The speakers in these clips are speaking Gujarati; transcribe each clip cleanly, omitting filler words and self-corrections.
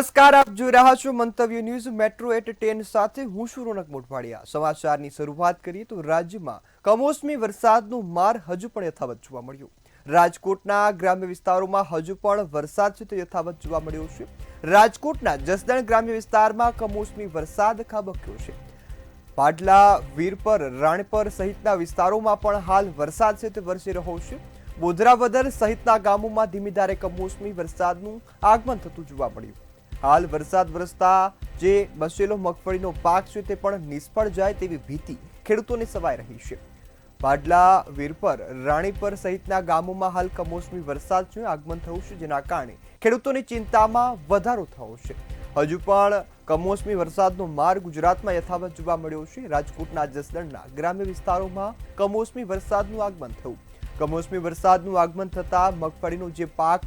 નમસ્કાર, આપ જોઈ રહ્યા છો મંતવ્ય ન્યૂઝ મેટ્રો એટ 10 સાથે હું છું રોનક મોટવાડિયા। સમાચારની શરૂઆત કરીએ તો રાજ્યમાં કમોસમી વરસાદનો માર હજુ પણ યથાવત જોવા મળ્યો। રાજકોટના ગ્રામ્ય વિસ્તારોમાં હજુ પણ વરસાદ છે તે યથાવત જોવા મળ્યો છે। રાજકોટના જસદણ ગ્રામ્ય વિસ્તારમાં કમોસમી વરસાદ ખાબક્યો છે। પાટલા, વીરપર, રાણપર સહિતના વિસ્તારોમાં પણ હાલ વરસાદ છે તે વરસી રહ્યો છે। બોધરાવદર સહિતના ગામોમાં ધીમી ધારે કમોસમી વરસાદનું આગમન થતું જોવા મળ્યું। હાલ વરસાદ વરસતા જે બસેલો મગફળીનો પાક છે તે પણ નિષ્ફળ જાય તેવી ભીતિ ખેડૂતોને સવાઈ રહી છે। પાટલા, વીરપર, રાણીપર સહિતના ગામોમાં હાલ કમોસમી વરસાદનું આગમન થયું છે, જેના કારણે ખેડૂતોની ચિંતામાં વધારો થયો છે। હજુ પણ કમોસમી વરસાદનો માર ગુજરાતમાં યથાવત જોવા મળ્યો છે। રાજકોટના જસદણના ગ્રામ્ય વિસ્તારોમાં કમોસમી વરસાદનું આગમન થયું। કમોસમી વરસાદનું આગમન થતા મગફળીનો જે પાક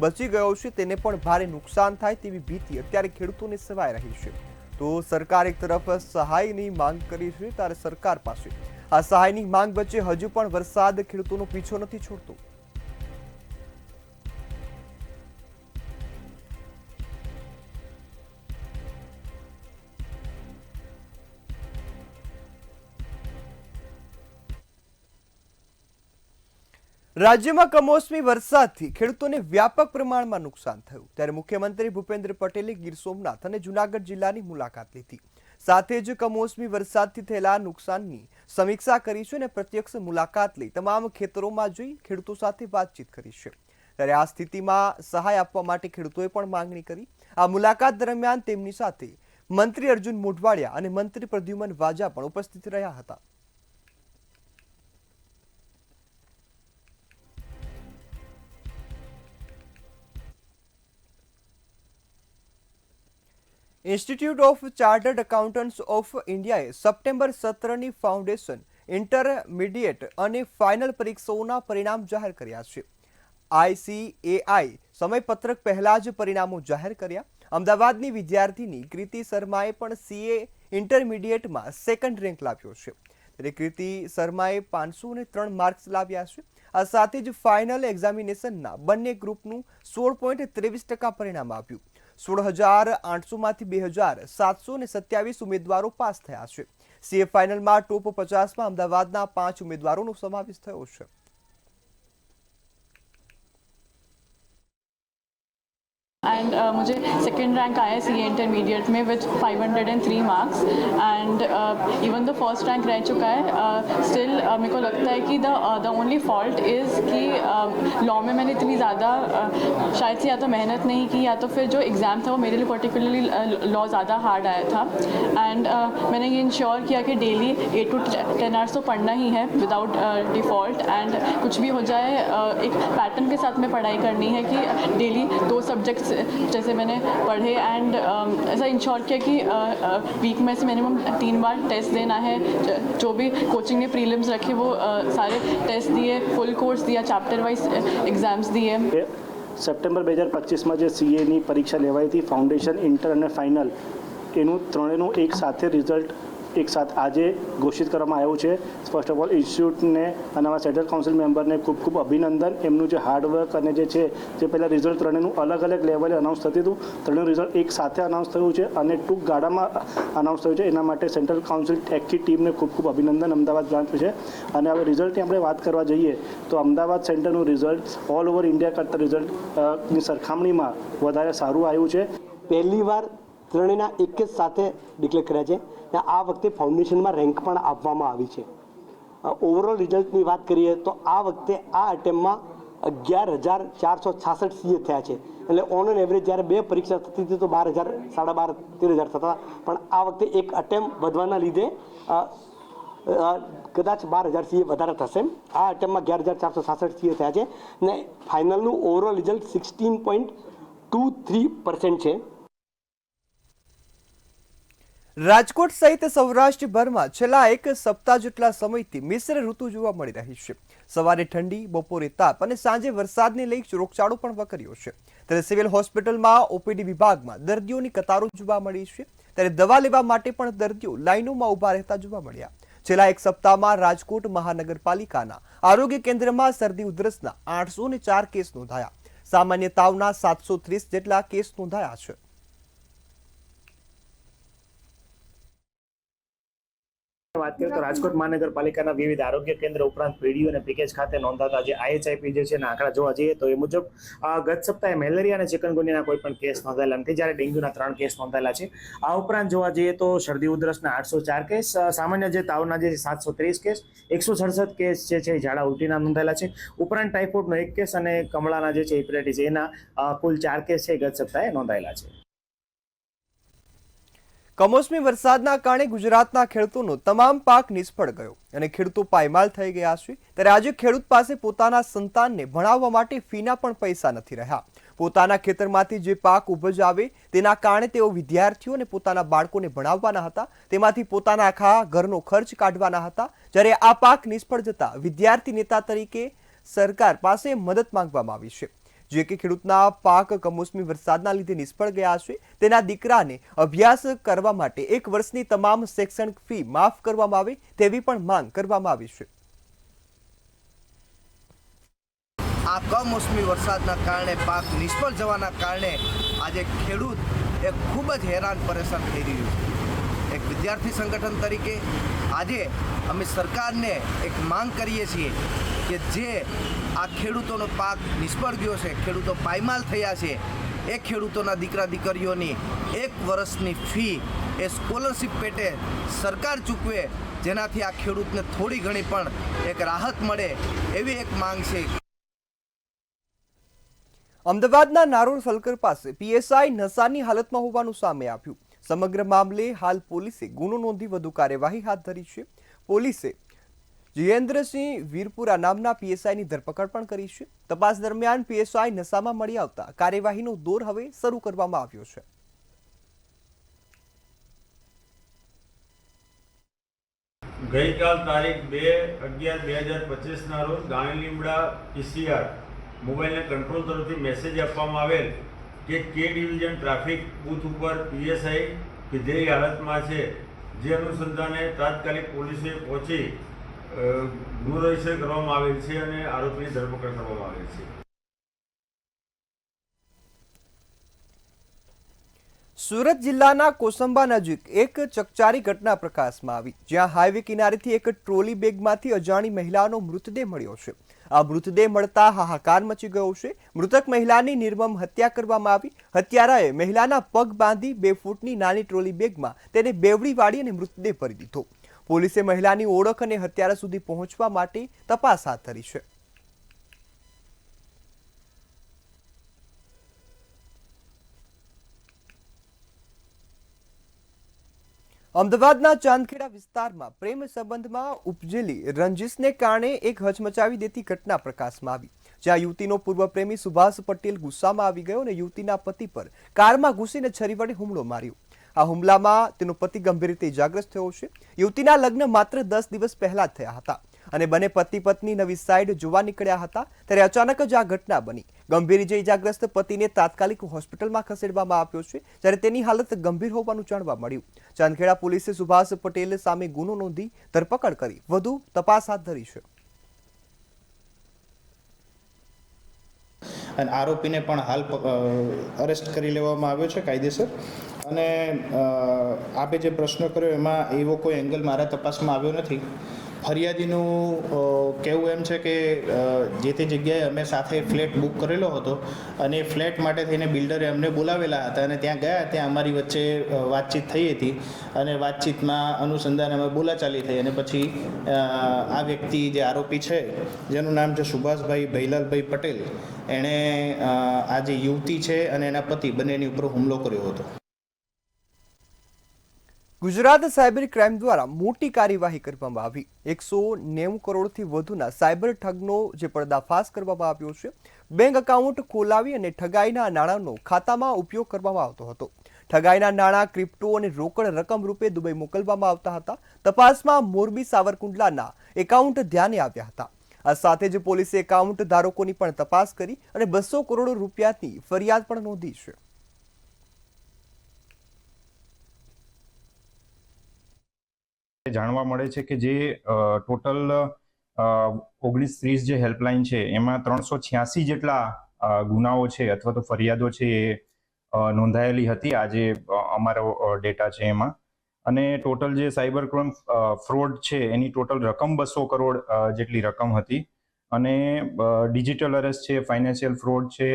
બચી ગયો છે તેને પણ ભારે નુકસાન થાય તેવી ભીતિ અત્યારે ખેડૂતોને સેવાઈ રહી છે। તો સરકાર એક તરફ સહાયની માંગ કરી છે, ત્યારે સરકાર પાસે આ સહાયની માંગ વચ્ચે હજુ પણ વરસાદ ખેડૂતોનો પીછો નથી છોડતો। રાજ્યમાં કમોસમી વરસાદથી ખેડૂતોને વ્યાપક પ્રમાણમાં નુકસાન થયું, ત્યારે મુખ્યમંત્રી ભૂપેન્દ્ર પટેલે ગીર સોમનાથ અને જૂનાગઢ જિલ્લાની મુલાકાત લીધી। સાથે જ કમોસમી વરસાદથી થયેલા નુકસાનની સમીક્ષા કરી છે અને પ્રત્યક્ષ મુલાકાત લઈ તમામ ખેતરોમાં જઈ ખેડૂતો સાથે વાતચીત કરી છે। ત્યારે આ સ્થિતિમાં સહાય આપવા માટે ખેડૂતોએ પણ માંગણી કરી। આ મુલાકાત દરમિયાન તેમની સાથે મંત્રી અર્જુન મોઢવાડિયા અને મંત્રી પ્રદ્યુમન વાજા પણ ઉપસ્થિત રહ્યા હતા। Institute of chartered accountants of ઇન્ડિયાએ સપ્ટેમ્બર સત્રની ફાઉન્ડેશન, ઇન્ટરમીડિયેટ અને ફાઇનલ પરીક્ષાઓના પરિણામ જાહેર કર્યા છે। ICAI સમયપત્રક પહેલા જ પરિણામો જાહેર કર્યા। અમદાવાદની વિદ્યાર્થીની કૃતિ શર્માએ પણ CA ઇન્ટરમીડિયેટમાં સેકન્ડ રેન્ક લાવ્યો છે। ત્યારે કૃતિ શર્માએ 503 માર્ક્સ લાવ્યા છે। આ સાથે જ ફાઇનલ એક્ઝામિનેશનના બંને ગ્રુપનું 16.23% પરિણામ આવ્યું। 16,800માંથી 2,727 ઉમેદવારો પાસ થયા છે। CA ફાઇનલમાં ટોપ 50માં અમદાવાદના 5 ઉમેદવારોનો સમાવેશ થયો છે। एंड मुझे सेकेंड रैंक आया सी इंटरमीडिएट में with 503 marks and even the first rank रह चुका है। स्टिल मेरे को लगता है कि द ओनली फॉल्ट इज़ कि लॉ में मैंने इतनी ज़्यादा शायद से या तो मेहनत नहीं की या तो फिर जो एग्ज़ाम था वो मेरे लिए पर्टिकुलरली लॉ ज़्यादा हार्ड आया था। एंड मैंने ये इंश्योर किया कि डेली 8 to 10 आवर्स तो पढ़ना ही है विदाउट डिफ़ॉल्ट। एंड कुछ भी हो जाए एक पैटर्न के साथ में पढ़ाई करनी है कि डेली 2 सब्जेक्ट्स जैसे मैंने पढ़े। एंड ऐसा इंश्योर किया कि वीक में से मिनिमम 3 बार टेस्ट देना है। जो भी कोचिंग ने प्रीलिम्स रखे वो सारे टेस्ट दिए, फुल कोर्स दिया, चैप्टर वाइज एग्जाम्स दिए। સપ્ટેમ્બર 2025 માં જે CAની પરીક્ષા લેવાઈ હતી, ફાઉન્ડેશન, ઇન્ટર અને ફાઇનલ, એનું ત્રણેયનું એક સાથે રિઝલ્ટ એક સાથ આજે ઘોષિત કરવામાં આવ્યું છે। ફર્સ્ટ ઓફ ઓલ ઇન્સ્ટિટ્યૂટને અને અમારા સેન્ટ્રલ કાઉન્સિલ મેમ્બરને ખૂબ ખૂબ અભિનંદન। એમનું જે હાર્ડવર્ક અને જે છે જે પહેલાં રિઝલ્ટ ત્રણેયનું અલગ અલગ લેવલે અનાઉન્સ થતું હતું, ત્રણેયનું રિઝલ્ટ એક સાથે અનાઉન્સ થયું છે અને ટૂંક ગાળામાં અનાઉન્સ થયું છે। એના માટે સેન્ટ્રલ કાઉન્સિલ આખી ટીમને ખૂબ ખૂબ અભિનંદન અમદાવાદ બ્રાન્ચ છે। અને હવે રિઝલ્ટની આપણે વાત કરવા જઈએ તો અમદાવાદ સેન્ટરનું રિઝલ્ટ ઓલ ઓવર ઇન્ડિયા કરતાં રિઝલ્ટની સરખામણીમાં વધારે સારું આવ્યું છે। પહેલી વાર ત્રણેયના એક જ સાથે ડિક્લેર કર્યા છે। આ વખતે ફાઉન્ડેશનમાં રેન્ક પણ આપવામાં આવી છે। ઓવરઓલ રિઝલ્ટની વાત કરીએ તો આ વખતે આ અટેમ્પમાં 11,466 CA થયા છે। એટલે ઓન એન એવરેજ જ્યારે 2 પરીક્ષા થતી હતી તો 12,000, 12,500, 13,000 થતા, પણ આ વખતે એક અટેમ્પ વધવાના લીધે કદાચ 12,000 CA વધારે થશે। આ અટેમ્પમાં 11,466 CA થયા છે ને ફાઇનલનું ઓવરઓલ રિઝલ્ટ 16.23% છે। રાજકોટ સહિત સૌરાષ્ટ્રભરમાં છેલ્લા એક સપ્તાહ જેટલા સમયથી મિશ્ર ઋતુ જોવા મળી રહી છે। સવારે ઠંડી, બપોરે તાપ અને સાંજે વરસાદને લઈ રોગચાળો પણ વકર્યો છે। ત્યારે સિવિલ હોસ્પિટલમાં OPD વિભાગમાં દર્દીઓની કતારો જોવા મળી છે। ત્યારે દવા લેવા માટે પણ દર્દીઓ લાઈનોમાં ઊભા રહેતા જોવા મળ્યા। છેલ્લા એક સપ્તાહમાં રાજકોટ મહાનગરપાલિકાના આરોગ્ય કેન્દ્રમાં શરદી ઉધરસના 804 કેસ નોંધાયા। સામાન્ય તાવના 730 જેટલા કેસ નોંધાયા છે। વાત કરીએ તો રાજકોટ મહાનગરપાલિકાના વિવિધ આરોગ્ય કેન્દ્ર ઉપરાંત પીડીયુ અને પેકેજ ખાતે નોંધાતા જે IHIP જે છે એના આંકડા જોવા જઈએ તો એ મુજબ ગત સપ્તાહે મેલેરિયા અને ચિકનગુનિયાના કોઈ પણ કેસ નોંધાયેલા નથી, જ્યારે ડેન્ગ્યુના 3 કેસ નોંધાયેલા છે. આ ઉપરાંત જોવા જઈએ તો શરદી ઉધરસના 804 કેસ, સામાન્ય જે તાવના જે 730 કેસ, 167 કેસ જે છે ઝાડા ઉલટીના નોંધાયેલા છે. ઉપરાંત ટાઇફોઇડનો 1 કેસ અને કમળાના જે છે હેપેટાઇટિસ એના કુલ 4 કેસ છે ગત સપ્તાહે નોંધાયેલા છે. કમોસમી વરસાદના કારણે ગુજરાતના ખેડૂતોનો તમામ પાક નિષ્ફળ ગયો અને ખેડૂતો પાયમાલ થઈ ગયા છે. ત્યારે આજે ખેડૂત પાસે પોતાના સંતાનને ભણાવવા માટે ફીના પણ પૈસા નથી રહ્યા. પોતાના ખેતરમાંથી જે પાક ઉપજ આવે તેના કારણે તેઓ વિદ્યાર્થીઓ અને પોતાના બાળકોને ભણાવવાના હતા, તેમાંથી પોતાના આખા ઘરનો ખર્ચ કાઢવાના હતા. જ્યારે આ પાક નિષ્ફળ જતા વિદ્યાર્થી નેતા તરીકે સરકાર પાસે મદદ માંગવામાં આવી છે. જે કે ખેડૂતના પાક કમોસમી વરસાદના લીધે નિષ્ફળ ગયા છે, તેના દીકરાને અભ્યાસ કરવા માટે 1 વર્ષની તમામ શૈક્ષણિક ફી માફ કરવામાં આવે તેવી પણ માંગ કરવામાં આવી છે. આ કમોસમી વરસાદના કારણે પાક નિષ્ફળ જવાના કારણે આજે ખેડૂત એ ખૂબ જ હેરાન પરેશાન થઈ રહ્યું છે. એક વિદ્યાર્થી સંગઠન તરીકે આજે અમે સરકારને એક માંગ કરીએ છીએ કે જે આ ખેડૂતોનો પાક નિષ્ફળ ગયો છે, ખેડૂતો પાયમાલ થયા છે, એ ખેડૂતોના દીકરા દીકરીઓની 1 વર્ષની ફી એ સ્કોલરશિપ પેટે સરકાર ચૂકવે, જેનાથી આ ખેડૂતને થોડી ઘણી પણ એક રાહત મળે એવી એક માંગ છે. અમદાવાદના નારોલ સલકર પાસે પીએસઆઈ નશાની હાલતમાં હોવાનું સામે આવ્યું. સમગ્ર મામલે હાલ પોલીસે ગુનો નોંધી વધુ કાર્યવાહી હાથ ધરી છે. પોલીસે જયેન્દ્રસિંહ વીરપુરા નામના પીએસઆઈની ધરપકડ પણ કરી છે. તપાસ દરમિયાન પીએસઆઈ નશામાં મળી આવતા કાર્યવાહીનો દોર હવે શરૂ કરવામાં આવ્યો છે. ગઈકાલ તારીખ 2/11/2025 રોજ ગાણીલીમડા PCR મોબાઈલના કંટ્રોલ તરફથી મેસેજ આપવામાં આવેલ કે કે ડિવિઝન ટ્રાફિક બૂથ ઉપર પીએસઆઈ પીધેલી હાલતમાં છે. જે અનુસંધાને તાત્કાલિક પોલીસે પહોંચી ગુનો રજીસ્ટર કરવામાં આવેલ છે અને આરોપીની ધરપકડ કરવામાં આવેલ છે. સુરત જિલ્લાના કોસંબા નજીક એક ચકચારી ઘટના પ્રકાશમાં આવી, જ્યાં હાઈવે કિનારેથી એક ટ્રોલી બેગમાંથી અજાણી મહિલાનો મૃતદેહ મળ્યો છે. આ મૃતદેહ મળતા હાહાકાર મચી ગયો છે. મૃતક મહિલાની નિર્મમ હત્યા કરવામાં આવી. હત્યારાએ મહિલાના પગ બાંધી 2 ફૂટની નાની ટ્રોલી બેગમાં તેને બેવડી વાળી અને મૃતદેહ ભરી દીધો. પોલીસે મહિલાની ઓળખ અને હત્યારા સુધી પહોંચવા માટે તપાસ હાથ ધરી છે. અમદાવાદના ચાંદખેડા વિસ્તારમાં પ્રેમ સંબંધમાં ઉપજેલી રંજીશને કારણે એક હચમચાવી દેતી ઘટના પ્રકાશમાં આવી, જ્યાં યુવતીનો પૂર્વ પ્રેમી સુભાષ પટેલ ગુસ્સામાં આવી ગયો અને યુવતીના પતિ પર કારમાં ઘૂસીને છરી વડે હુમલો માર્યો. આ હુમલામાં તેનો પતિ ગંભીર રીતે ઇજાગ્રસ્ત થયો છે. યુવતીના લગ્ન માત્ર 10 દિવસ પહેલા જ થયા હતા અને બંને પતિ પત્ની નવી સાઈડ જોવા નીકળ્યા હતા, ત્યારે અચાનક જ આ ઘટના બની. ગંભીર ઇજાગ્રસ્ત પતિને તાત્કાલિક હોસ્પિટલમાં ખસેડવામાં આવ્યો છે, જ્યારે તેની હાલત ગંભીર હોવાનું જાણવા મળ્યું. ચાંદખેડા પોલીસે સુભાષ પટેલ સામે ગુનો નોંધી ધરપકડ કરી વધુ તપાસ હાથ ધરી છે. અને આરોપીને પણ હાલ અરેસ્ટ કરી લેવામાં આવ્યો છે કાયદેસર. અને આપે જે પ્રશ્ન કર્યો એમાં એવો કોઈ એંગલ મારા તપાસમાં આવ્યો નથી. ફરિયાદીનું કહેવું એમ છે કે જે તે જગ્યાએ અમે સાથે ફ્લેટ બુક કરેલો હતો અને ફ્લેટ માટે થઈને બિલ્ડરે અમને બોલાવેલા હતા અને ત્યાં ગયા. ત્યાં અમારી વચ્ચે વાતચીત થઈ હતી અને વાતચીતમાં અનુસંધાને અમે બોલાચાલી થઈ અને પછી આ વ્યક્તિ જે આરોપી છે, જેનું નામ છે સુભાષભાઈ ભૈલાલભાઈ પટેલ, એણે આ જે યુવતી છે અને એના પતિ બંનેની ઉપર હુમલો કર્યો હતો. ગુજરાત સાયબર ક્રાઇમ દ્વારા મોટી કાર્યવાહી કરવામાં આવી. 190 કરોડથી વધુના સાયબર ઠગનો જે પર્દાફાશ કરવામાં આવ્યો છે. બેંક એકાઉન્ટ ખોલાવી અને ઠગાઈના નાણાંનો ખાતામાં ઉપયોગ કરવામાં આવતો હતો. ઠગાઈના નાણાં ક્રિપ્ટો અને રોકડ રકમ રૂપે દુબઈ મોકલવામાં આવતા હતા. તપાસમાં મોરબી સાવરકુંડલાના એકાઉન્ટ ધ્યાને આવ્યા હતા. આ સાથે જ પોલીસે એકાઉન્ટ ધારકોની પણ તપાસ કરી અને 200 કરોડ રૂપિયાની ફરિયાદ પણ નોંધી છે. જાણવા મળે છે કે જે ટોટલ 1930 જે હેલ્પલાઇન છે એમાં 386 જેટલા ગુનાઓ છે અથવા તો ફરિયાદો છે એ નોંધાયેલી હતી. આજે અમારો ડેટા છે એમાં અને ટોટલ જે સાયબર ક્રાઇમ ફ્રોડ છે એની ટોટલ રકમ 200 કરોડ જેટલી રકમ હતી. અને ડિજિટલ અરેસ્ટ છે, ફાઇનાન્શિયલ ફ્રોડ છે,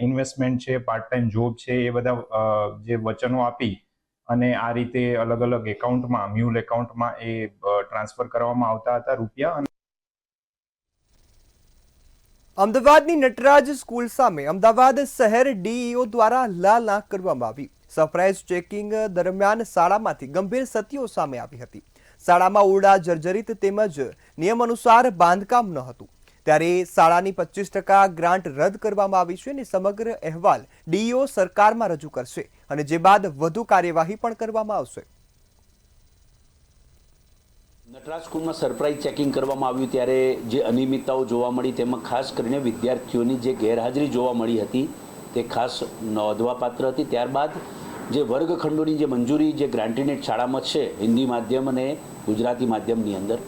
ઇન્વેસ્ટમેન્ટ છે, પાર્ટ ટાઈમ જોબ છે, એ બધા જે વચનો આપી અને આ રીતે અલગ અલગ એકાઉન્ટમાં, મ્યુલ એકાઉન્ટમાં એ ટ્રાન્સફર કરવામાં આવતા હતા રૂપિયા. અમદાવાદની નટરાજ સ્કૂલ સામે અમદાવાદ શહેર ડીઈઓ દ્વારા લાલ આંખ કરવામાં આવી. સરપ્રાઇઝ ચેકિંગ દરમિયાન શાળામાંથી ગંભીર સત્યો સામે આવી હતી. શાળામાં ઓરડા જર્જરિત તેમજ નિયમ અનુસાર બાંધકામ ન હતું. ત્યારે શાળાની 25% ગ્રાન્ટ રદ કરવામાં આવી છે અને સમગ્ર અહેવાલ ડીઈઓ સરકારમાં રજૂ કરશે અને જે બાદ વધુ કાર્યવાહી પણ કરવામાં આવશે. નટરાજ સ્કૂલમાં સરપ્રાઇઝ ચેકિંગ કરવામાં આવ્યું ત્યારે જે અનિયમિતતાઓ જોવા મળી તેમાં ખાસ કરીને વિદ્યાર્થીઓની જે ગેરહાજરી જોવા મળી હતી તે ખાસ નોંધવાપાત્ર હતી. ત્યારબાદ જે વર્ગખંડોની જે મંજૂરી જે ગ્રાન્ટીનેટ શાળામાં છે હિન્દી માધ્યમ અને ગુજરાતી માધ્યમની અંદર,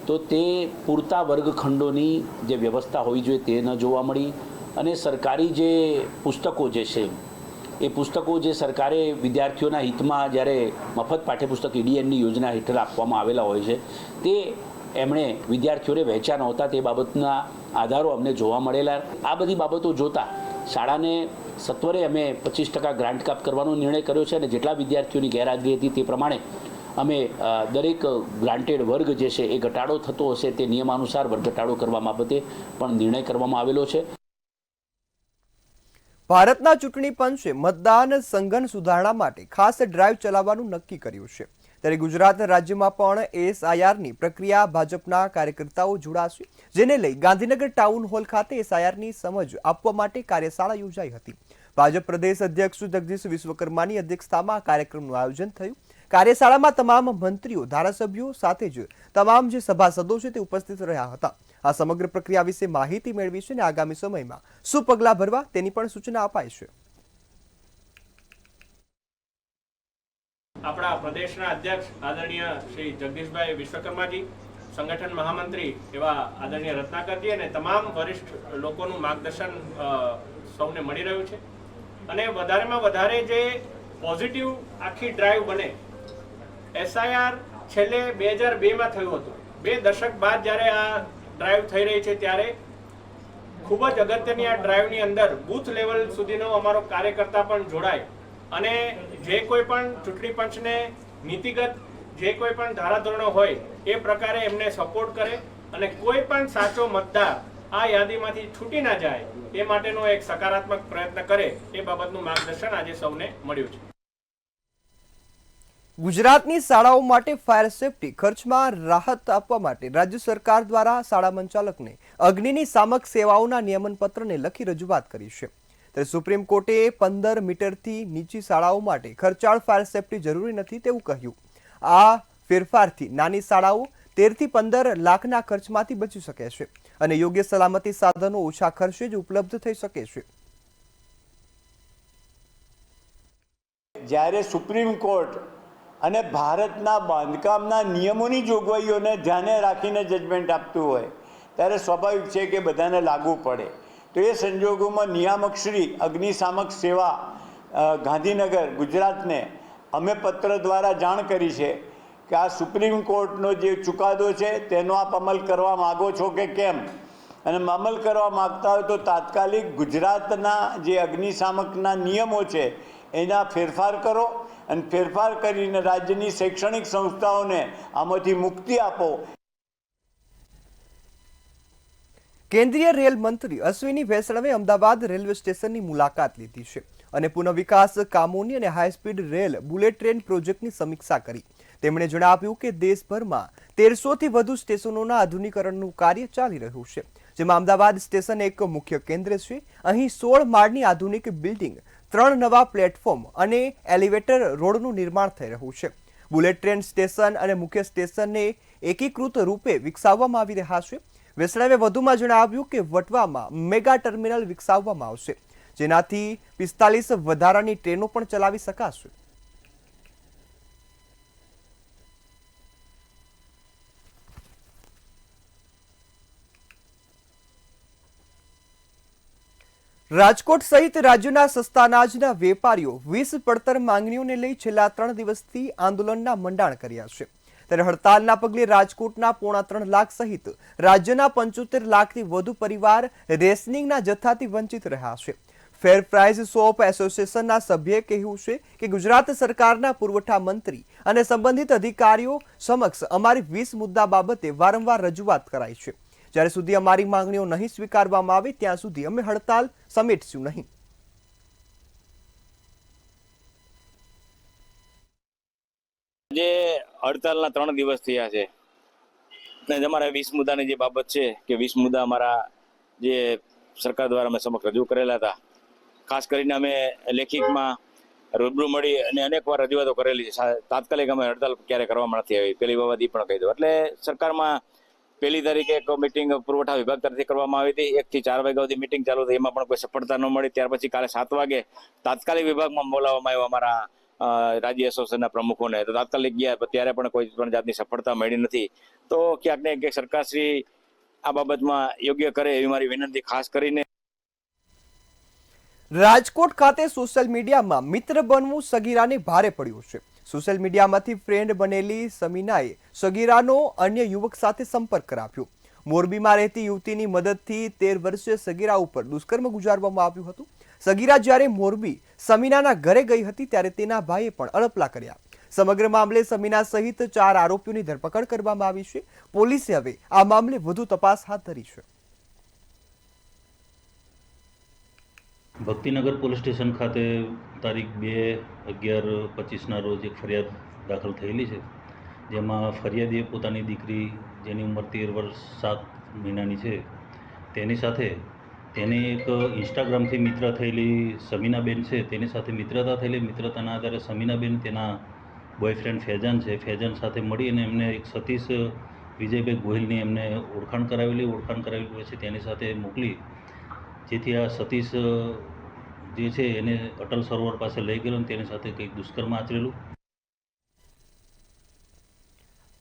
તો તે પૂરતા વર્ગખંડોની જે વ્યવસ્થા હોવી જોઈએ તે ન જોવા મળી. અને સરકારી જે પુસ્તકો જે છે એ પુસ્તકો જે સરકારે વિદ્યાર્થીઓના હિતમાં જ્યારે મફત પાઠ્યપુસ્તક ઈડીએનની યોજના હેઠળ આપવામાં આવેલા હોય છે તે એમણે વિદ્યાર્થીઓને વહેંચ્યા નહોતા, તે બાબતના આધારો અમને જોવા મળેલા. આ બધી બાબતો જોતા શાળાને સત્વરે અમે 25% ગ્રાન્ટ કાપ કરવાનો નિર્ણય કર્યો છે અને જેટલા વિદ્યાર્થીઓની ગેરહાજરી હતી તે પ્રમાણે અમે દરેક ગ્રાન્ટેડ વર્ગ જે છે એ ઘટાડો થતો હશે તે નિયમાનુસાર વર્ગ ઘટાડો કરવા બાબતે પણ નિર્ણય કરવામાં આવેલો છે. ભારતના ચૂંટણી પંચે મતદાન સંઘન સુધારણા માટે ખાસ ડ્રાઈવ ચલાવવાનું નક્કી કર્યું છે. ત્યારે ગુજરાત રાજ્યમાં પણ એસઆઈઆરની પ્રક્રિયા ભાજપના કાર્યકર્તાઓ જોડાશે, જેને લઈ ગાંધીનગર ટાઉન હોલ ખાતે એસઆઈઆરની સમજ આપવા માટે કાર્યશાળા યોજાઈ હતી. ભાજપ પ્રદેશ અધ્યક્ષ જગદીશ વિશ્વકર્માની અધ્યક્ષતામાં કાર્યક્રમનું આયોજન થયું. કાર્યશાળામાં તમામ મંત્રીઓ, ધારાસભ્યો સાથે જ તમામ જે સભાસદો છે તે ઉપસ્થિત રહ્યા હતા. આ સમગ્ર પ્રક્રિયા વિશે માહિતી મેળવી છે અને આગામી સમયમાં શું પગલાં ભરવા તેની પણ સૂચના અપાઈ છે. આપણા પ્રદેશના અધ્યક્ષ આદરણીય શ્રી જગદીશભાઈ વિશ્વકર્માજી, સંગઠન મહામંત્રી એવા આદરણીય રત્નાકરજી અને તમામ વરિષ્ઠ લોકોનું માર્ગદર્શન સૌને મળી રહ્યું છે. અને વધારેમાં વધારે જે પોઝિટિવ આખી ડ્રાઈવ બને, એસઆઈઆર છેલ્લે 2002માં થયું હતું. 2 દશક બાદ જ્યારે આ ડ્રાઈવ થઈ રહી છે ત્યારે ખૂબ જ અગત્યની આ ડ્રાઈવની અંદર બૂથ લેવલ સુધીનો અમારો કાર્યકર્તા પણ જોડાય અને જે કોઈ પણ ચૂંટણી પંચને નીતિગત જે કોઈ પણ ધારાધોરણો હોય એ પ્રકારે એમને સપોર્ટ કરે અને કોઈ પણ સાચો મતદાર આ યાદીમાંથી છૂટી ના જાય એ માટેનો એક સકારાત્મક પ્રયત્ન કરે એ બાબતનું માર્ગદર્શન આજે સૌને મળ્યું છે. ગુજરાતની શાળાઓ માટે ફાયર સેફટી ખર્ચમાં રાહત આપવા માટે રાજ્ય સરકાર દ્વારા શાળા મંચાલકને અગ્નિની શામક સેવાઓના નિયમનપત્રને લખી રજૂઆત કરી છે. ત્યારે સુપ્રીમ કોર્ટે 15 મીટરથી નીચી શાળાઓ માટે ખર્ચાળ ફાયર સેફટી જરૂરી નથી તેવું કહ્યું. આ ફેરફારથી નાની શાળાઓ 13 થી 15 લાખના ખર્ચમાંથી બચી શકે છે અને યોગ્ય સલામતી સાધનો ઓછા ખર્ચે જ ઉપલબ્ધ થઈ શકે છે. જ્યારે સુપ્રીમ કોર્ટ અને ભારતના બાંધકામના નિયમોની જોગવાઈઓને ધ્યાને રાખીને જજમેન્ટ આપતું હોય ત્યારે સ્વાભાવિક છે કે બધાને લાગુ પડે. તો એ સંજોગોમાં નિયામકશ્રી અગ્નિશામક સેવા ગાંધીનગર ગુજરાતને અમે પત્ર દ્વારા જાણ કરી છે કે આ સુપ્રીમ કોર્ટનો જે ચુકાદો છે તેનો આપ અમલ કરવા માગો છો કે કેમ, અને અમલ કરવા માગતા હોય તો તાત્કાલિક ગુજરાતના જે અગ્નિશામકના નિયમો છે એના ફેરફાર કરો અને ફેરફાર કરીને રાજ્યની શૈક્ષણિક સંસ્થાઓને આમાંથી મુક્તિ આપો. કેન્દ્રીય રેલ મંત્રી અશ્વિની વૈષ્ણવે અમદાવાદ રેલવે સ્ટેશનની મુલાકાત લીધી છે અને પુનઃવિકાસ કામોની અને હાઈસ્પીડ રેલ બુલેટ ટ્રેન પ્રોજેક્ટની સમીક્ષા કરી. તેમણે જણાવ્યું કે દેશભરમાં 1300થી વધુ સ્ટેશનોના આધુનિકરણનું કાર્ય ચાલી રહ્યું છે, જેમાં અમદાવાદ સ્ટેશન એક મુખ્ય કેન્દ્ર છે. અહીં 16 માળની આધુનિક બિલ્ડિંગ, 3 નવા પ્લેટફોર્મ અને એલિવેટર રોડનું નિર્માણ થઈ રહ્યું છે. બુલેટ ટ્રેન સ્ટેશન અને મુખ્ય સ્ટેશનને એકીકૃત રૂપે વિકસાવવામાં આવી રહ્યા છે. વૈષ્ણવે વધુમાં જણાવ્યું કે વટવામાં મેગા ટર્મિનલ વિકસાવવામાં આવશે, જેનાથી 45 વધારાની ટ્રેનો પણ ચલાવી શકાશે. રાજકોટ સહિત રાજ્યના સસ્તા અનાજના વેપારીઓ 20 પડતર માંગણીઓને લઈ છેલ્લા 3 દિવસથી આંદોલનના મંડાણ કર્યા છે। ત્યારે હડતાલના પગલે રાજકોટના 3.5 લાખ સહિત રાજ્યના 75 લાખથી વધુ પરિવાર રેશનિંગના જથ્થાથી વંચિત રહ્યા છે। ફેર પ્રાઇસ શોપ એસોસિએશનના સભ્યએ કહ્યું છે કે ગુજરાત સરકારના પુરવઠા મંત્રી અને સંબંધિત અધિકારીઓ સમક્ષ અમારી 20 મુદ્દા બાબતે વારંવાર રજૂઆત કરાઈ છે। જ્યાં સુધી અમારી માંગણીઓ નહીં સ્વીકારવામાં આવે ત્યાં સુધી અમે હડતાલ સમેટશું નહીં। જે હડતાલના 3 દિવસ થયા છે અને અમારા 20 મુદ્દાની જે બાબત છે કે 20 મુદ્દા અમારા જે સરકાર દ્વારા અમે સમક્ષ રજૂ કરેલા હતા, ખાસ કરીને અમે લેખિતમાં રૂબરૂ મળી અને અનેકવાર રજૂઆતો કરેલી છે। તાત્કાલિક અમે હડતાલ ક્યારે કરવામાં નથી આવી, પેલી બાબત એ પણ કહી દઉં। એટલે સરકારમાં 1 તારીખે એક મીટિંગ પુરવઠા વિભાગ તરફથી કરવામાં આવી હતી, 1 થી 4 વાગ્યા સુધી મીટિંગ ચાલુ થઈ, એમાં પણ કોઈ સફળતા ન મળી। ત્યાર પછી કાલે 7 વાગે તાત્કાલિક વિભાગમાં બોલાવવામાં આવ્યો અમારા રાજ્ય એસોસિએશનના પ્રમુખોને, તો તાત્કાલિક ગયા, ત્યારે પણ કોઈ પણ જાતની સફળતા મળી નથી। તો ક્યાંક ને ક્યાંક સરકારશ્રી આ બાબતમાં યોગ્ય કરે એવી મારી વિનંતી ખાસ કરીને। રાજકોટ ખાતે સોશિયલ મીડિયામાં મિત્ર બનવું સગીરાને ભારે પડ્યું છે। સોશિયલ મીડિયામાંથી ફ્રેન્ડ બનેલી સમીનાએ સગીરાનો અન્ય યુવક સાથે સંપર્ક કરાવ્યો। મોરબીમાં રહેતી યુવતીની મદદથી 13 વર્ષીય સગીરા ઉપર દુષ્કર્મ ગુજારવામાં આવ્યું હતું। સગીરા જ્યારે મોરબી સમીનાના ઘરે ગઈ હતી ત્યારે તેના ભાઈએ પણ અડપલા કર્યા। સમગ્ર મામલે સમીના સહિત 4 આરોપીઓની ધરપકડ કરવામાં આવી છે। પોલીસે હવે આ મામલે વધુ તપાસ હાથ ધરી છે। ભક્તિનગર પોલીસ સ્ટેશન ખાતે તારીખ 2/11/25ના રોજ એક ફરિયાદ દાખલ થયેલી છે, જેમાં ફરિયાદીએ પોતાની દીકરી જેની ઉંમર 13 વર્ષ 7 મહિનાની છે તેની સાથે તેની એક ઇન્સ્ટાગ્રામથી મિત્ર થયેલી સમીનાબેન છે તેની સાથે મિત્રતા થયેલી। મિત્રતાના આધારે સમીનાબેન તેના બોયફ્રેન્ડ ફેજાન છે, ફેજાન સાથે મળી અને એમને એક સતીશ વિજયભાઈ ગોહિલની એમને ઓળખાણ કરાવેલી પછી તેની સાથે મોકલી, જેથી આ સતીશ જે છે એને અટલ સરોવર પાસે લઈ ગયેલો અને તેની સાથે કંઈક દુષ્કર્મ આચરેલું।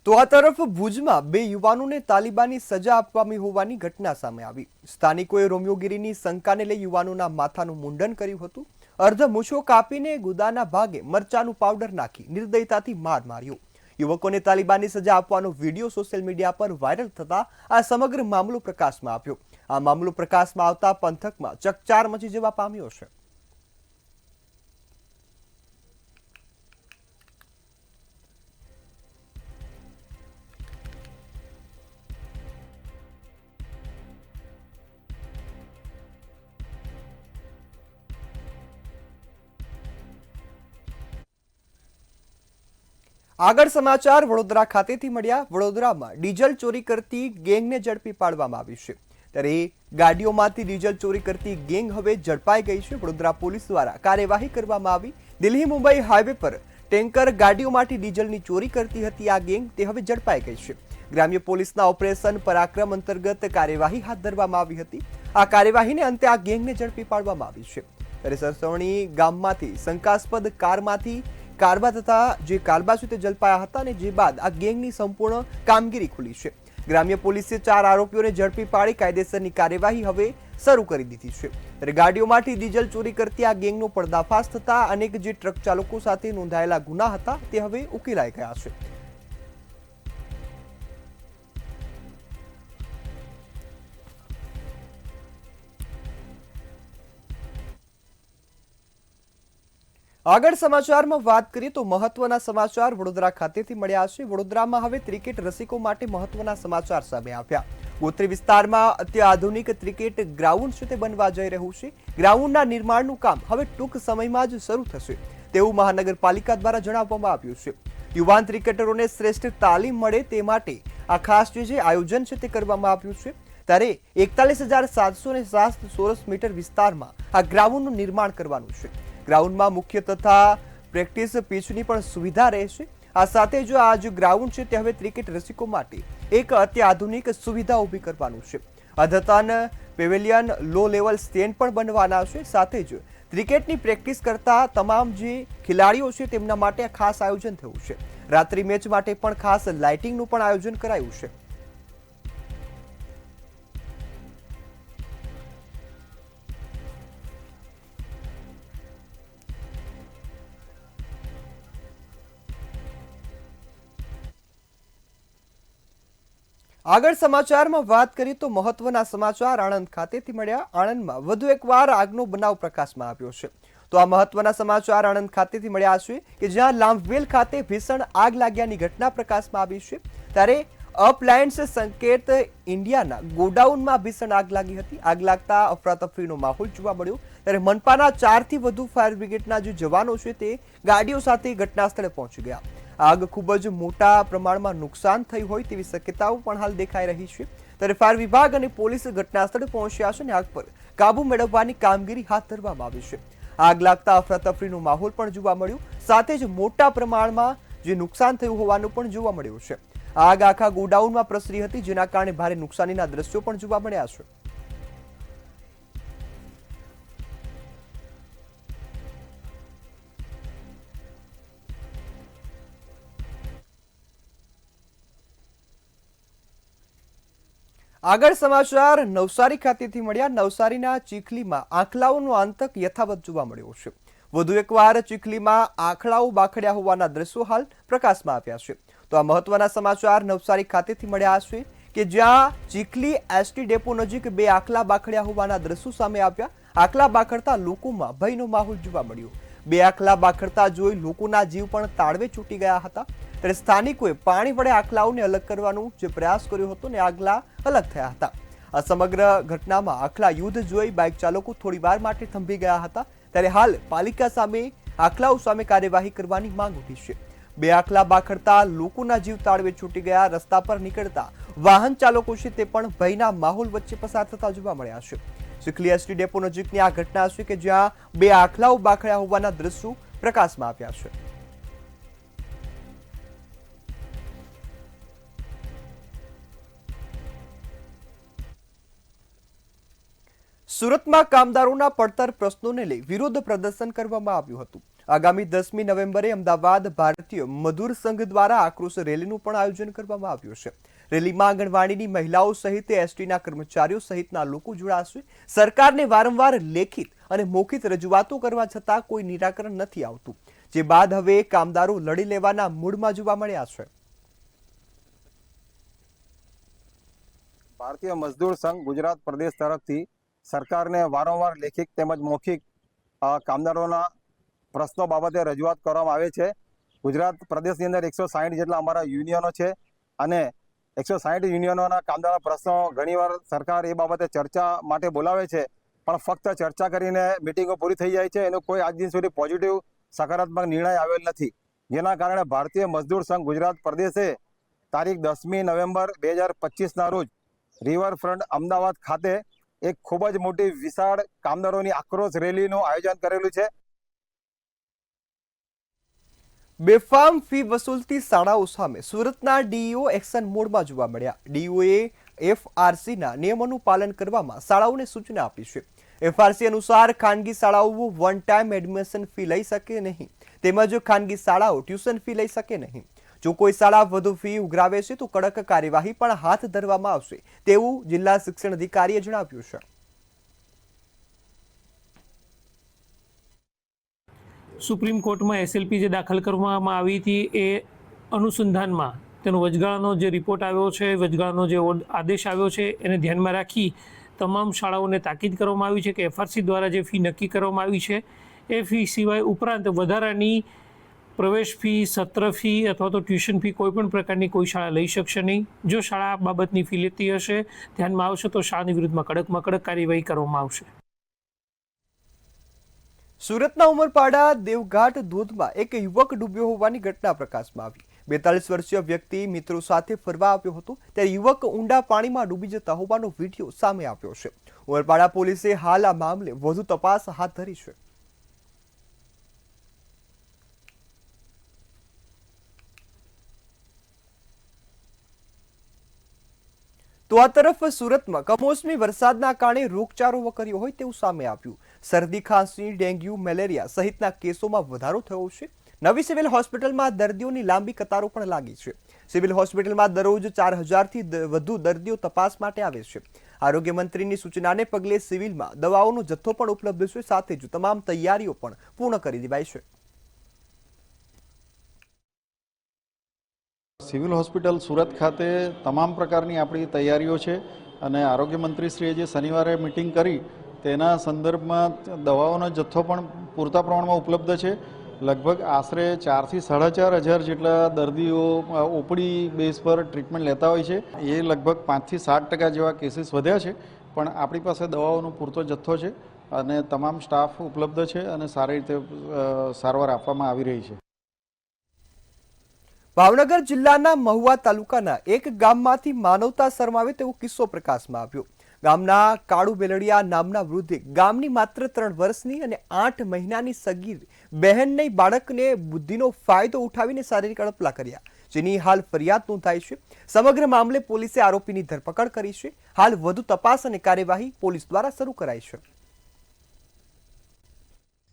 તો આ તરફ ભુજમાં 2 યુવાનોને તાલિબાની સજા આપવામાં હોવાની ઘટના સામે આવી। સ્થાનિકોએ રોમિયોગીરીની શંકાને લઈ યુવાનોના માથાનું મુંડન કર્યું હતું। અર્ધ મૂછો કાપીને ગુદાના ભાગે મરચાનું પાવડર નાખી નિર્દયતાથી માર માર્યો। યુવકોને તાલિબાની સજા આપવાનો વિડીયો સોશિયલ મીડિયા પર વાયરલ થતા આ સમગ્ર મામલો પ્રકાશમાં આવ્યો। આ મામલો પ્રકાશમાં આવતા પંથકમાં ચકચાર મચી જવા પામ્યો છે। આગળ સમાચાર વડોદરા ખાતેથી મળ્યા। વડોદરામાં ડીઝલ ચોરી કરતી ગેંગને ઝડપી પાડવામાં આવી છે। ત્યારે ગાડીઓમાંથી ડીઝલ ચોરી કરતી ગેંગ હવે ઝડપાઈ ગઈ છે। વડોદરા પોલીસ દ્વારા કાર્યવાહી કરવામાં આવી। દિલ્હી મુંબઈ હાઈવે પર ટેન્કર ગાડીઓમાંથી ડીઝલની ચોરી કરતી હતી આ ગેંગ, તે હવે ઝડપાઈ ગઈ છે। ગ્રામ્ય પોલીસના ઓપરેશન પરાક્રમ અંતર્ગત કાર્યવાહી હાથ ધરવામાં આવી હતી। આ કાર્યવાહીને અંતે આ ગેંગને ઝડપી પાડવામાં આવી છે। ત્યારે સરસવણી ગામમાંથી શંકાસ્પદ કારબા તથા જે કારબા છે તે ઝડપાયા હતા અને જે બાદ આ ગેંગની સંપૂર્ણ કામગીરી ખુલી છે। ગ્રામ્ય પોલીસે 4 આરોપીઓને ઝડપી પાડી કાયદેસરની કાર્યવાહી હવે શરૂ કરી દીધી છે। ત્યારે ગાડીઓમાંથી ડીઝલ ચોરી કરતી આ ગેંગનો પર્દાફાશ થતા અનેક જે ટ્રક ચાલકો સાથે નોંધાયેલા ગુના હતા તે હવે ઉકેલાઈ ગયા છે। આગળ સમાચારમાં વાત કરીએ તો મહત્વના સમાચાર વડોદરા ખાતેથી મળ્યા છે। વડોદરામાં હવે ક્રિકેટ રસિકો માટે મહત્વના સમાચાર સામે આવ્યા। ગોત્રી વિસ્તારમાં અત્યાધુનિક ક્રિકેટ ગ્રાઉન્ડ છે તે બનવા જઈ રહ્યું છે। ગ્રાઉન્ડના નિર્માણનું કામ હવે ટૂંક સમયમાં જ શરૂ થશે તેવું મહાનગરપાલિકા દ્વારા જણાવવામાં આવ્યું છે। યુવાન ક્રિકેટરોને શ્રેષ્ઠ તાલીમ મળે તે માટે આ ખાસ જે આયોજન છે તે કરવામાં આવ્યું છે। ત્યારે 41,707 ચોરસ મીટર વિસ્તારમાં આ ગ્રાઉન્ડનું નિર્માણ કરવાનું છે। ગ્રાઉન્ડમાં મુખ્ય તથા પ્રેક્ટિસ પિચની પણ સુવિધા રહેશે। આ સાથે જો આ જે ગ્રાઉન્ડ છે તે હવે ક્રિકેટ રસિકો માટે એક અત્યાધુનિક સુવિધા ઊભી કરવાનું છે। અદ્યતન પેવેલિયન લો લેવલ સ્ટેન્ડ પણ બનવાના છે। સાથે જ ક્રિકેટની પ્રેક્ટિસ કરતા તમામ જે ખેલાડીઓ છે તેમના માટે ખાસ આયોજન થયું છે। રાત્રિ મેચ માટે પણ ખાસ લાઇટિંગનું પણ આયોજન કરાયું છે। આગળ સમાચારમાં વાત કરીએ તો મહત્વના સમાચાર આણંદ ખાતેથી મળ્યા। આણંદમાં વધુ એકવાર આગનો બનાવ પ્રકાશમાં આવ્યો છે। તો આ મહત્વના સમાચાર આણંદ ખાતેથી મળ્યા છે કે જ્યાં લાંભવેલ ખાતે ભીષણ આગ લાગ્યાની ઘટના પ્રકાશમાં આવી છે। ત્યારે અપ્લાયન્સ સંકેત ઇન્ડિયાના ગોડાઉનમાં ભીષણ આગ લાગી હતી। આગ લાગતા અફરાતફરીનો માહોલ જોવા મળ્યો। ત્યારે મનપાના 4 થી વધુ ફાયર બ્રિગેડના જે જવાનો છે તે ગાડીઓ સાથે ઘટના સ્થળે પહોંચી ગયા। આગ ખૂબ જ મોટા પ્રમાણમાં નુકસાન થઈ હોય તેવી શક્યતાઓ પણ હાલ દેખાઈ રહી છે। ત્યારે ફાયર વિભાગ અને પોલીસ ઘટના સ્થળે પહોંચ્યા છે અને આગ પર કાબુ મેળવવાની કામગીરી હાથ ધરવામાં આવી છે। આગ લાગતા અફરાતફરીનો માહોલ પણ જોવા મળ્યો, સાથે જ મોટા પ્રમાણમાં જે નુકસાન થયું હોવાનું પણ જોવા મળ્યું છે। આગ આખા ગોડાઉનમાં પ્રસરી હતી, જેના કારણે ભારે નુકસાનીના દ્રશ્યો પણ જોવા મળ્યા છે। આગળ સમાચાર નવસારી ખાતેથી મળ્યા। નવસારીના ચીખલીમાં આંખલાઓનો આતંક યથાવત જોવા મળ્યો છે। વધુ એકવાર ચીખલીમાં આંખલાઓ બાખડ્યા હોવાના દ્રશ્યો હાલ પ્રકાશમાં આવ્યા છે। તો આ મહત્વના સમાચાર નવસારી ખાતેથી મળ્યા છે કે જ્યાં ચીખલી એસટી ડેપો નજીક 2 આંખલા બાખડ્યા હોવાના દ્રશ્યો સામે આવ્યા। આંખલા બાખડતા લોકોમાં ભયનો માહોલ જોવા મળ્યો। 2 આંખલા બાખડતા જોઈ લોકોના જીવ પણ તાળવે છૂટી ગયા હતા। ત્યારે સ્થાનિકોએ પાણી વડે આંખલાઓને અલગ કરવાનો જે પ્રયાસ કર્યો હતો ને આંખલા અલગ થયા હતા। આ સમગ્ર ઘટનામાં આંખલા યુદ્ધ જોઈ બાઇક ચાલકો થોડીવાર માટે થંભી ગયા હતા। ત્યારે હાલ પાલિકા સામે આંખલાઓ સામે કાર્યવાહી કરવાની માંગ ઉઠી છે। 2 આંખલા બાખડતા લોકોના જીવ તાળવે છૂટી ગયા। રસ્તા પર નીકળતા વાહન ચાલકો છે તે પણ ભયના માહોલ વચ્ચે પસાર થતા જોવા મળ્યા છે। ચીખલી એસટી ડેપો નજીકની આ ઘટના છે કે જ્યાં 2 આંખલાઓ બાખડ્યા હોવાના દ્રશ્યો પ્રકાશમાં આવ્યા છે। સુરતમાં કામદારોના પડતર પ્રશ્નોને લઈ વિરોધ પ્રદર્શન કરવામાં આવ્યું હતું। આગામી 10મી નવેમ્બરે અમદાવાદ ભારતીય મજૂર સંઘ દ્વારા આક્રોશ રેલીનું પણ આયોજન કરવામાં આવ્યું છે। રેલીમાં આંગણવાડીની મહિલાઓ સહિત એસટીના કર્મચારીઓ સહિતના લોકો જોડાશે। સરકારને વારંવાર લેખિત અને મૌખિક રજૂઆતો કરવા છતાં કોઈ નિરાકરણ નથી આવતું, જે બાદ હવે કામદારો લડી લેવાના મૂડમાં જોવા મળ્યા છે। ભારતીય મજદૂર સંઘ ગુજરાત પ્રદેશ તરફથી સરકારને વારંવાર લેખિત તેમજ મૌખિક કામદારોના પ્રશ્નો બાબતે રજૂઆત કરવામાં આવે છે। ગુજરાત પ્રદેશની અંદર 160 જેટલા અમારા યુનિયનો છે અને 160 યુનિયનોના કામદારોના પ્રશ્નો ઘણીવાર સરકાર એ બાબતે ચર્ચા માટે બોલાવે છે, પણ ફક્ત ચર્ચા કરીને મિટિંગો પૂરી થઈ જાય છે। એનો કોઈ આજ દિન સુધી પોઝિટિવ સકારાત્મક નિર્ણય આવેલ નથી, જેના કારણે ભારતીય મજદૂર સંઘ ગુજરાત પ્રદેશે તારીખ 10મી નવેમ્બર 2025ના રોજ રિવરફ્રન્ટ અમદાવાદ ખાતે એક ખૂબ જ મોટી વિશાળ કામદારોની આક્રોશ રેલીનું આયોજન કરેલું છે। બેફામ ફી વસૂલતી શાળાઓ સામે સુરતના ડીઈઓ એક્શન મોડમાં જોવા મળ્યા। ડીઈઓએ એફઆરસીના નિયમોનું પાલન કરવામાં શાળાઓને સૂચના આપી છે। એફઆરસી અનુસાર ખાનગી શાળાઓ વન ટાઈમ એડમિશન ફી લઈ શકે નહીં, તેમજ ખાનગી શાળાઓ ટ્યુશન ફી લઈ શકે નહીં। જો કોઈ શાળા વધુ ફી ઉઘરાવે છે તો કડક કાર્યવાહી પણ હાથ ધરવામાં આવશે તેવું જિલ્લા શિક્ષણ અધિકારીએ જણાવ્યું છે। સુપ્રીમ કોર્ટમાં એસએલપી જે દાખલ કરવામાં આવી હતી એ અનુસંધાનમાં તેનો વચગાળાનો જે રિપોર્ટ આવ્યો છે, વચગાળાનો જે આદેશ આવ્યો છે એને ધ્યાનમાં રાખી તમામ શાળાઓને તાકીદ કરવામાં આવી છે કે એફઆરસી દ્વારા જે ફી નક્કી કરવામાં આવી છે એ ફી સિવાય ઉપરાંત વધારાની પ્રવેશ ફી, સત્ર ફી અથવા તો ટ્યુશન ફી કોઈપણ પ્રકારની કોઈ શાળા લઈ શકશે નહીં। જો શાળા આ બાબતની ફી લેતી હશે, ધ્યાનમાં આવશે તો શાળાની વિરુદ્ધમાં કડકમાં કડક કાર્યવાહી કરવામાં આવશે। સુરતના ઉમરપાડા દેવઘાટ ધોધમાં એક યુવક ડૂબ્યો હોવાની ઘટના પ્રકાશમાં આવી। 42 વર્ષીય વ્યક્તિ મિત્રો સાથે ફરવા આવ્યો હતો, ત્યારે યુવક ઊંડા પાણીમાં ડૂબી જતા હોવાનો વિડીયો સામે આવ્યો છે। ઉમરપાડા પોલીસે હાલ આ મામલે વધુ તપાસ હાથ ધરી છે। તો આ તરફ સુરતમાં કમોસમી વરસાદના કારણે રોગચાળો વકર્યો હોય તેવું સામે આવ્યું। શરદી, ખાંસી, ડેન્ગ્યુ, મેલેરિયા સહિતના કેસોમાં વધારો થયો છે। નવી સિવિલ હોસ્પિટલમાં દર્દીઓની લાંબી કતારો પણ લાગી છે। સિવિલ હોસ્પિટલમાં દરરોજ 4000થી વધુ દર્દીઓ તપાસ માટે આવે છે। આરોગ્ય મંત્રીની સૂચનાને પગલે સિવિલમાં દવાઓનો જથ્થો પણ ઉપલબ્ધ છે, સાથે જ તમામ તૈયારીઓ પણ પૂર્ણ કરી દેવાઈ છે। સિવિલ હોસ્પિટલ સુરત ખાતે તમામ પ્રકારની આપણી તૈયારીઓ છે અને આરોગ્ય મંત્રીશ્રીએ જે શનિવારે મિટિંગ કરી તેના સંદર્ભમાં દવાઓનો જથ્થો પણ પૂરતા પ્રમાણમાં ઉપલબ્ધ છે. લગભગ આશરે 4,000 થી 4,500 જેટલા દર્દીઓ ઓપીડી બેઝ પર ટ્રીટમેન્ટ લેતા હોય છે. એ લગભગ 5 થી 7% જેવા કેસીસ વધ્યા છે, પણ આપણી પાસે દવાઓનો પૂરતો જથ્થો છે અને તમામ સ્ટાફ ઉપલબ્ધ છે અને સારી રીતે સારવાર આપવામાં આવી રહી છે. ભાવનગર જિલ્લાના મહુવા તાલુકાના એક ગામમાંથી માનવતા શરમાવે તેવો કિસ્સો પ્રકાશમાં આવ્યો. ગામના કાળુ બેલડિયા નામના વૃદ્ધે ગામની માત્ર 3 વર્ષની અને 8 મહિનાની સગીર બહેનની બાળકને બુદ્ધિનો ફાયદો ઉઠાવીને શારીરિક અડપલા કર્યા, જેની હાલ ફરિયાદ નોંધાઈ છે. સમગ્ર મામલે પોલીસે આરોપીની ધરપકડ કરી છે. હાલ વધુ તપાસ અને કાર્યવાહી પોલીસ દ્વારા શરૂ કરાઈ છે.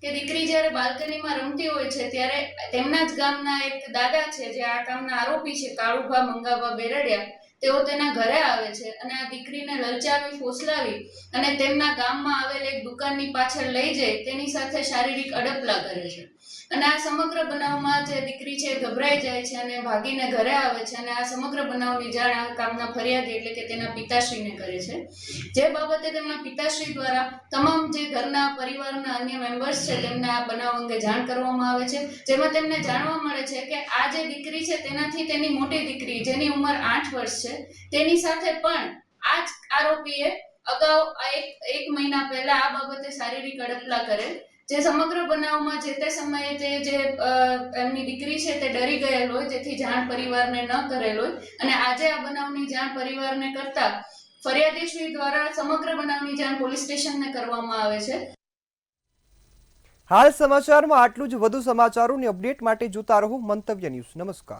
કે દીકરી જ્યારે બાલ્કનીમાં રમતી હોય છે ત્યારે તેમના જ ગામના એક દાદા છે જે આ કામના આરોપી છે, કાળુભા મંગાભા બેરડિયા, તેઓ તેના ઘરે આવે છે અને આ દીકરીને લલચાવી ફોસલાવી અને તેમના ગામમાં આવેલ એક દુકાનની પાછળ લઈ જઈ તેની સાથે શારીરિક અડપલા કરે છે. અને આ સમગ્ર બનાવમાં જે દીકરી છે ગભરાઈ જાય છે અને ભાગીને ઘરે આવે છે અને આ સમગ્ર બનાવની જાણ આ કામના ફરિયાદી એટલે કે તેના પિતાશ્રીને કરે છે. જે બાબતે તેમના પિતાશ્રી દ્વારા તમામ જે ઘરના પરિવારના અન્ય મેમ્બર્સ છે તેમને આ બનાવ અંગે જાણ કરવામાં આવે છે, જેમાં તેમને જાણવા મળે છે કે આ જે દીકરી છે તેનાથી તેની મોટી દીકરી જેની ઉંમર 8 વર્ષ છે તેની સાથે પણ આ જ આરોપીએ અગાઉ એક મહિના પહેલા આ બાબતે શારીરિક અડપલા કરેલ. જે સમગ્ર બનાવમાં જે તે સમયે તે જે એમની દીકરી છે તે ડરી ગયેલ હોય, જેથી જાણ પરિવારને ન કરેલ હોય અને આજે આ બનાવની જાણ પરિવારને કરતા ફરિયાદીશ્રી દ્વારા સમગ્ર બનાવની જાણ પોલીસ સ્ટેશનને કરવામાં આવે છે. હાલ સમાચારમાં આટલું જ. વધુ સમાચારોની અપડેટ માટે જોતા રહો મંતવ્ય ન્યૂઝ. નમસ્કાર.